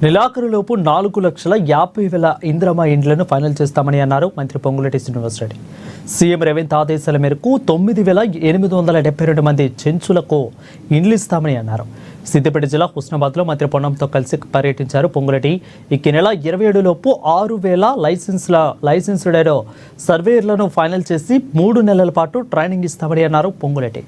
నెలాఖరులోపు 4,50,000 ఇందిరమ్మ ఇండ్లను ఫైనల్ చేస్తామని అన్నారు మంత్రి పొంగులేటి శ్రీనివాసరెడ్డి. సీఎం రేవంత్ ఆదేశాల మేరకు 9,872 మంది చెంచులకు ఇండ్లు ఇస్తామని అన్నారు. సిద్దిపేట జిల్లా హుస్నాబాద్లో మంత్రి పొన్నంతో కలిసి పర్యటించారు పొంగులేటి. ఈ నెల 27 లోపు 6,000 లైసెన్స్డ్ సర్వేయర్లను ఫైనల్ చేసి 3 నెలల పాటు ట్రైనింగ్ ఇస్తామని అన్నారు పొంగులేటి.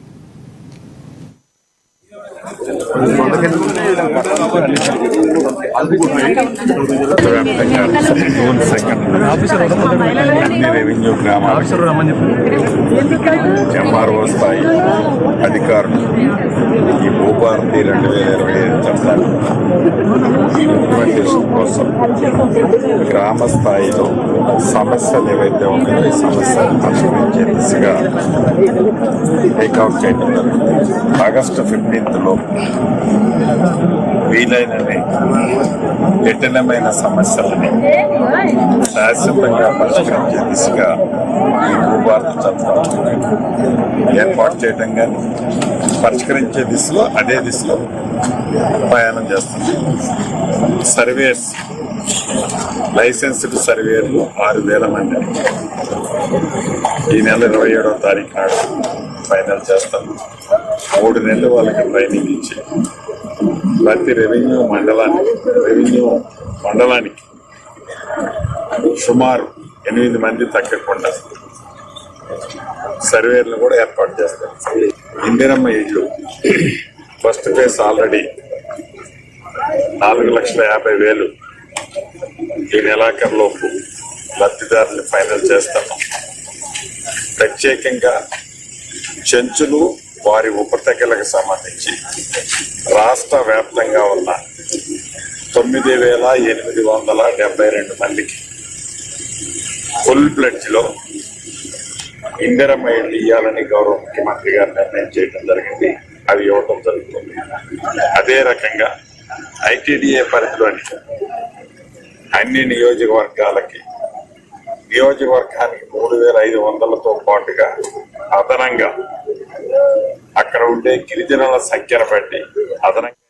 రెవెన్యూ గ్రామాలు ఎంఆర్ఓ స్థాయి అధికారులు ఈ భూభారతి 2025 చట్టాన్ని ఇంప్లిమెంటేషన్ కోసం గ్రామ స్థాయిలో సమస్యలు ఏవైతే ఉన్నాయో ఈ సమస్యలు పరిష్కరించే దిశగా టేక్అవుట్ చేయడం జరిగింది. ఆగస్టు 15 వీలైనవి జటిలమైన సమస్యలని శాశ్వతంగా పరిష్కరించే దిశగా ఈ భూభారత చట్టం ఏర్పాటు చేయడం కానీ పరిష్కరించే దిశలో అదే దిశలో ప్రయాణం చేస్తుంది. సర్వేయర్స్ లైసెన్స్డ్ సర్వేయర్లు 6,000 మంది ఈ నెల 27వ తారీఖు నాడు ఫైనల్ చేస్తాం. 3 నెలలు వాళ్ళకి ట్రైనింగ్ ఇచ్చి ప్రతి రెవెన్యూ మండలానికి సుమారు 8 మంది తగ్గకుండా సర్వేర్లు కూడా ఏర్పాటు చేస్తారు. ఇందిరమ్మ ఇళ్ళు ఫస్ట్ ఫేజ్ ఆల్రెడీ 4,50,000 ఈ నెలాఖరులోపు లబ్ధిదారులు ఫైనల్ చేస్తాము. ప్రత్యేకంగా చెంచులు వారి ఉపతెగలకు సంబంధించి రాష్ట్ర వ్యాప్తంగా ఉన్న 9,872 మందికి ఫుల్ ప్లెడ్జ్లో ఇందిరమ్మ ఇళ్ళు ఇవ్వాలని గౌరవ ముఖ్యమంత్రి గారు నిర్ణయం చేయడం జరిగింది. అవి ఇవ్వటం జరుగుతుంది. అదే రకంగా ఐటీడీఏ పరిధిలోని అన్ని నియోజకవర్గానికి 3,500తో పాటుగా అదనంగా అక్కడ ఉండే గిరిజనుల సంఖ్యను బట్టి అదనంగా